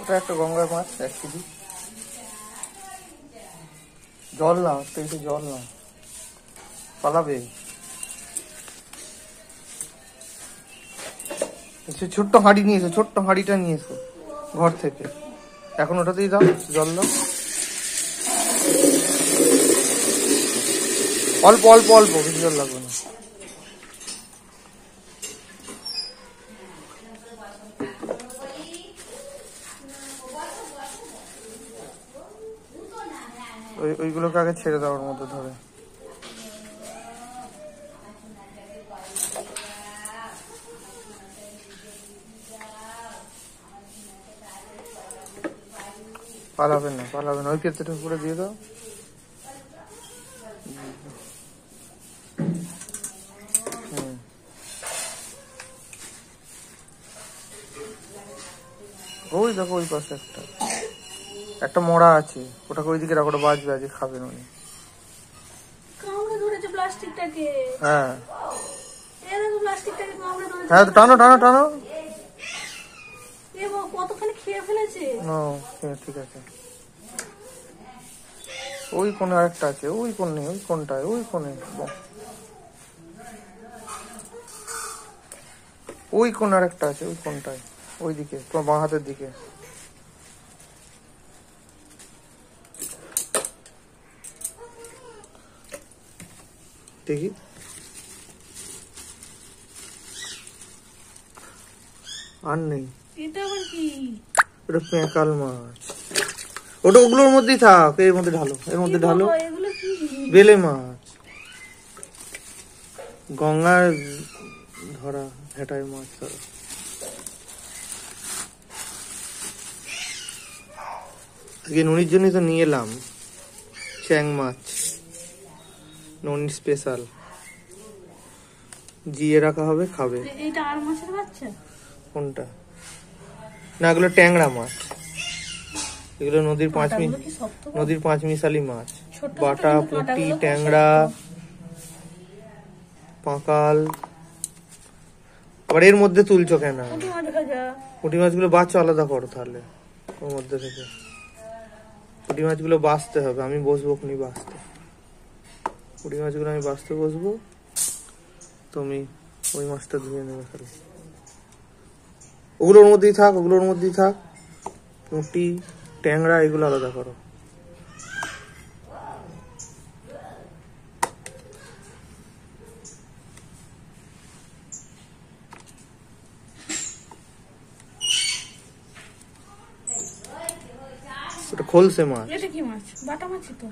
ওটা একটা গঙ্গার মাছ 1 কেজি। জল না, একটু জল না, পালাবে। ছোট্ট হাঁড়ি নিয়ে এসো, ছোট্ট হাঁড়িটা নিয়ে এসো ঘর থেকে। এখন ওটাতেই দাও, জল দাও অল্প অল্প অল্প, বেশি জল লাগবে না। ওইগুলোকে আগে ছেড়ে দাও ওর মধ্যে ধরে। পালাবে না, পালাবে না, ওই পেঁচেটা উপরে দিয়ে দাও। ওই দেখো ওই পাশে একটা মরা আছে, ওটাকে ওইদিকে রাখো, ওটা বাজবে, আজকে খাবেন উনি। হ্যাঁ হ্যাঁ, টানো টানো টানো। কতখানি খেয়ে ফেলেছে। ঠিক আছে। ওই কোণে আরেকটা আছে, ওই কোণে, ওই কোণটায়, ওই কোণে, ওই কোণে আরেকটা আছে, ওই কোণটায়, ওই দিকে, তোমার বাঁ হাতের দিকে। দেখি আর নেই। এটা আবার কি? ওটা পেঁকাল মাছ। ওটা ওগুলোর মধ্যেই থাক, এর মধ্যে ঢালো, এর মধ্যে ঢালো। বেলে মাছ, গঙ্গার ধরা ভেটায় মাছ ধরা। আজকে ননির জন্যই তো নিয়ে এলাম চ্যাং মাছ, ননির স্পেশাল। জিয়ে রাখা হবে, খাবে। এটা আর মাছের বাচ্চা? কোনটা? না, এগুলো ট্যাংরা মাছ, এগুলো নদীর পাঁচ মিশালি মাছ। বাটা, পুঁটি, ট্যাংরা, পাঁকাল। আবার এর মধ্যে তুলছো কেন? পুঁটি মাছগুলো বাচ্চা আলাদা করো তাহলে ওর মধ্যে থেকে। পুঁটি মাছগুলো বাছতে হবে, আমি বসবো খুনি বাছতে। পুঁটি মাছগুলো আমি বাছতে বসবো, তুমি ওই মাছটা ধুয়ে নেবে খালি। ওগুলোর মধ্যেই থাক, ওগুলোর মধ্যেই থাক। পুঁটি, ট্যাংরা এগুলো আলাদা করো। ওটা খোলসে মাছ। এটা কি মাছ? বাটা মাছই তো।